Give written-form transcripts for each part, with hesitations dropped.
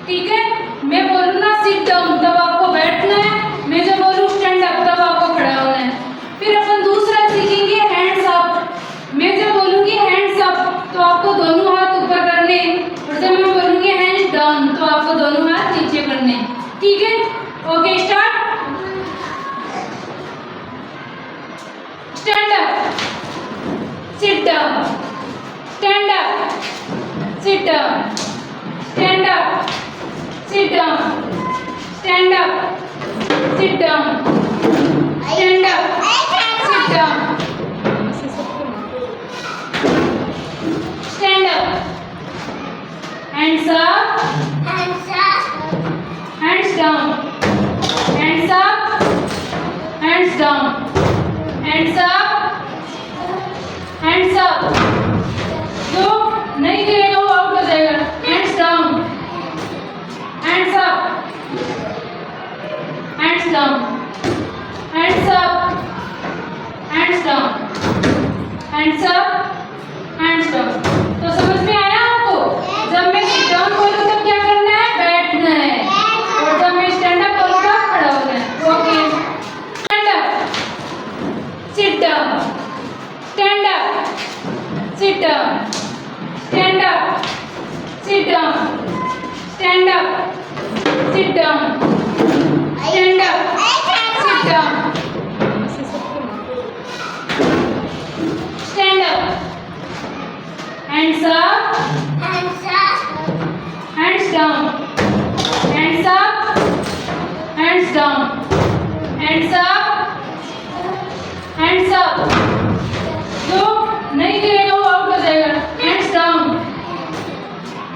ठीक है। मैं बोलूँ ना सिट डाउन तब आपको बैठना है, मैं जो बोलूँ स्टैंड अप तब आपको खड़ा होना है। फिर अपन दूसरा सीखेंगे हैंड्स अप। मैं जो बोलूँगी हैंड्स अप तो आपको दोनों हाथ ऊपर करने, और जब मैं बोलूँगी हैंड्स डाउन तो आपको दोनों हाथ नीचे करने। ठीक है, okay start. Stand up, sit down, stand up, sit down, stand up, sit down, stand up, sit down, stand up, sit down, stand up, hands up, hands down, hands up, hands down, hands up, hands up, जो नहीं गिरेगा वो out हो जाएगा। hands down, hands up, hands down, hands up, hands down, hands up, hands down। तो समझ में आया आपको? जब मैं सिट डाउन बोलूँ तब क्या करना है? बैठना है, और जब मैं स्टैंड अप बोलूँ तब खड़ा होना है। Okay, stand up, sit down, stand up, sit down, stand up, sit down, stand up, sit down, stand up, sit down, stand up, hands up, hands down, hands up, hands down, hands up, hands up, जो नहीं गिरेगा वो out हो जाएगा। hands down,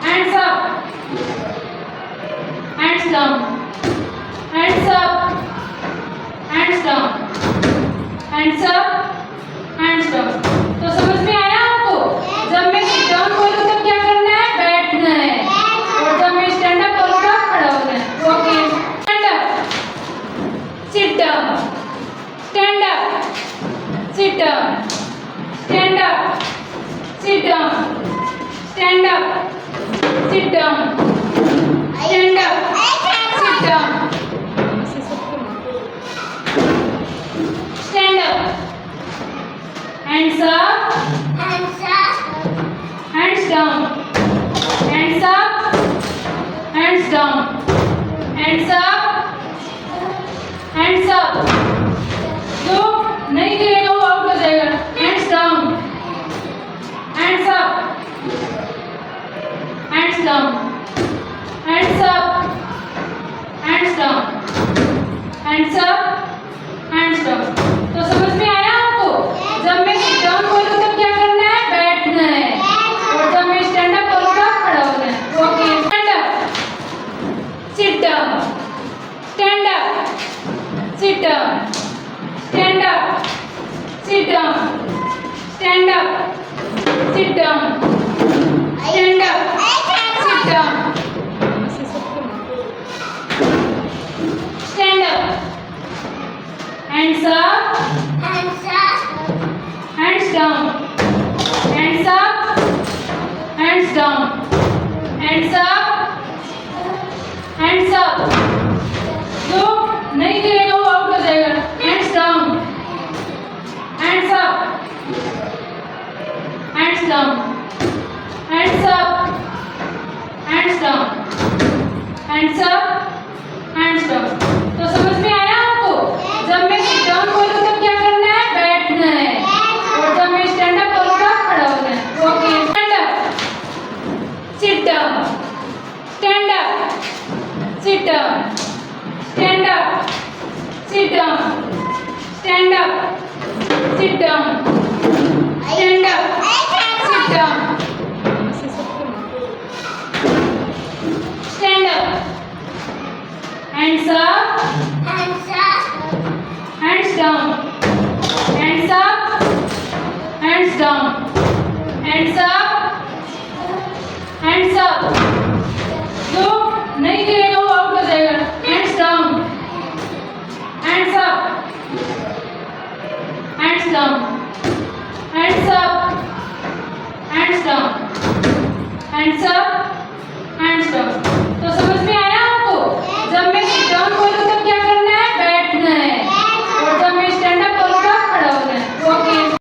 hands up, hands down, hands up, hands down, hands up, hands down। तो समझ में आया आपको? जब मैं सिट डाउन बोलूँ तब क्या करना है? बैठना है, और जब मैं स्टैंड अप बोलूँ तब खड़ा होना है। Okay, stand up, sit down, stand up, sit down, stand up, sit down, stand up, sit down, stand up, sit down, stand up, hands up, hands down, hands up, hands down, hands up, hands up, जो नहीं गिरेगा वो out हो जाएगा। hands down, hands up, hands down, hands up, hands down, hands up, hands down। तो समझ में आया आपको? जब मैं सिट डाउन बोलूँ तब क्या करना है? बैठना है, और जब मैं स्टैंड अप बोलूँ तब खड़ा होना है। Okay, stand up, sit down, stand up, sit down, stand up, sit down, stand up, sit down, stand up, sit down, stand up, hands up, hands down, hands up, hands down, hands up, hands up, जो नहीं गिरेगा वो out हो जाएगा। hands down, hands up, hands down, hands up, hands down, hands up, hands down। तो समझ में आया आपको? जब मैं सिट डाउन बोलूँ तब क्या करना है? बैठना है, और जब मैं स्टैंड अप बोलूँ तब खड़ा होना है। Okay, stand up, sit down, stand up, sit down, stand up, sit down, stand up, sit down, stand up, sit down, stand up, hands up, hands down, hands up, hands down, hands up, hands up, जो नहीं गिरेगा वो out हो जाएगा। hands down, hands up, hands down, hands up, hands down, hands up, hands down।